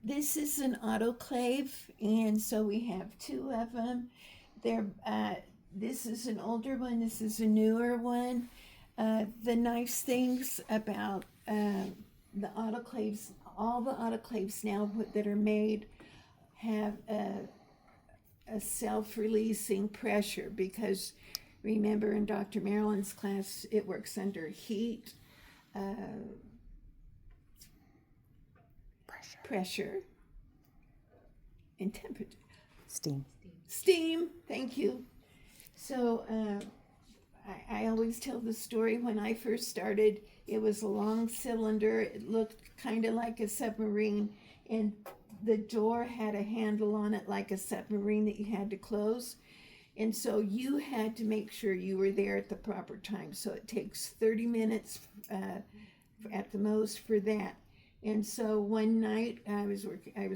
This is an autoclave, and so we have two of them. This is an older one. This is a newer one. The nice things about the autoclaves, all the autoclaves now that are made have a self-releasing pressure, because remember in Dr. Marilyn's class, it works under heat, pressure, and temperature. Steam, thank you. So I always tell the story. When I first started, it was a long cylinder. It looked kind of like a submarine, and the door had a handle on it like a submarine that you had to close. And so you had to make sure you were there at the proper time. So it takes 30 minutes at the most for that. And so one night I was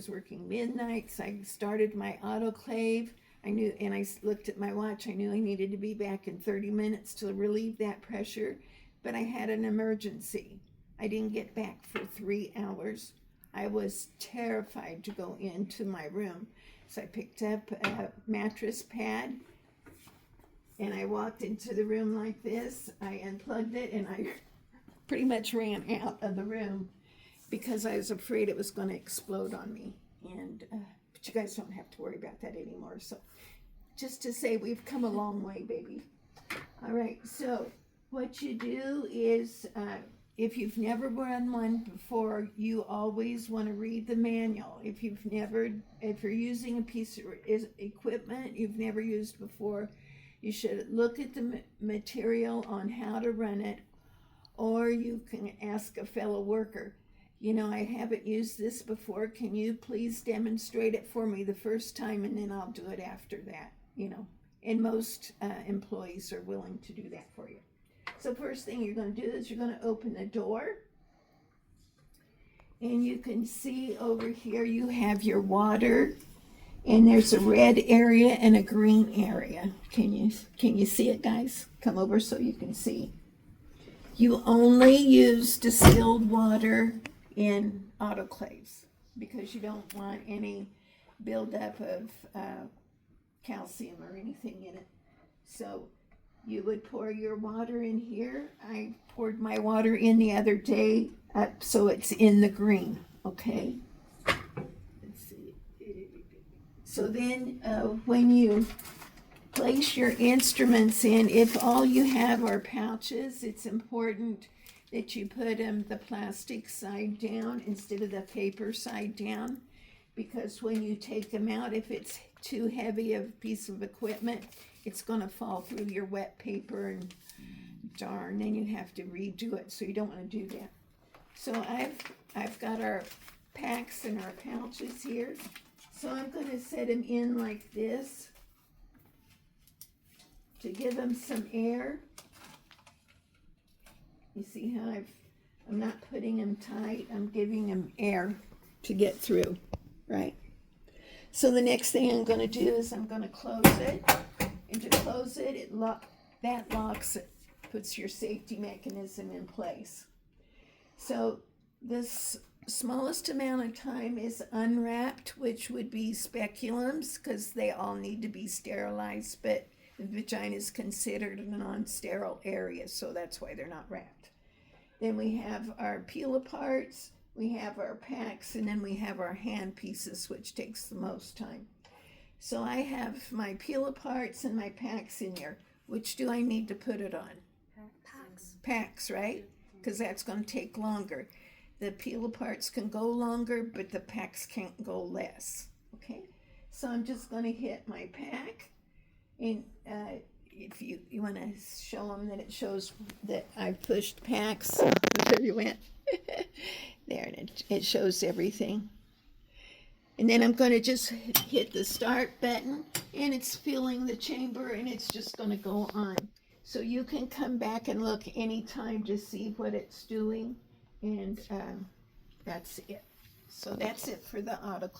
working midnights. I started my autoclave. I knew, and I looked at my watch. I knew I needed to be back in 30 minutes to relieve that pressure, but I had an emergency. I didn't get back for 3 hours. I was terrified to go into my room. So I picked up a mattress pad and I walked into the room like this. I unplugged it and I pretty much ran out of the room because I was afraid it was going to explode on me. And but you guys don't have to worry about that anymore. So just to say, we've come a long way, baby. All right, so what you do is, if you've never run one before, you always want to read the manual. If you're using a piece of equipment you've never used before, you should look at the material on how to run it, or you can ask a fellow worker. You know, I haven't used this before. Can you please demonstrate it for me the first time, and then I'll do it after that, you know. And most employees are willing to do that for you. So first thing you're going to do is you're going to open the door. And you can see over here you have your water. And there's a red area and a green area. Can you see it, guys? Come over so you can see. You only use distilled water in autoclaves because you don't want any buildup of calcium or anything in it. So you would pour your water in here. I poured my water in the other day up so it's in the green, okay? Let's see. So then when you place your instruments in, if all you have are pouches, it's important that you put the plastic side down instead of the paper side down, because when you take them out, if it's too heavy of a piece of equipment, it's going to fall through your wet paper, and darn, then you have to redo it. So you don't want to do that. So I've got our packs and our pouches here. So I'm going to set them in like this to give them some air. You see how I'm not putting them tight. I'm giving them air to get through, right? So the next thing I'm going to do is I'm going to close it. And to close it, that locks it, puts your safety mechanism in place. So this smallest amount of time is unwrapped, which would be speculums, because they all need to be sterilized, but the vagina is considered a non-sterile area, so that's why they're not wrapped. Then we have our peel aparts, we have our packs, and then we have our hand pieces, which takes the most time. So I have my peel aparts and my packs in there. Which do I need to put it on? Packs, right? Because that's going to take longer. The peel aparts can go longer, but the packs can't go less. Okay? So I'm just going to hit my pack. And if you want to show them that it shows that I pushed packs. There you went. There, it shows everything. And then I'm going to just hit the start button, and it's filling the chamber, and it's just going to go on. So you can come back and look anytime to see what it's doing, and that's it. So that's it for the autoclave.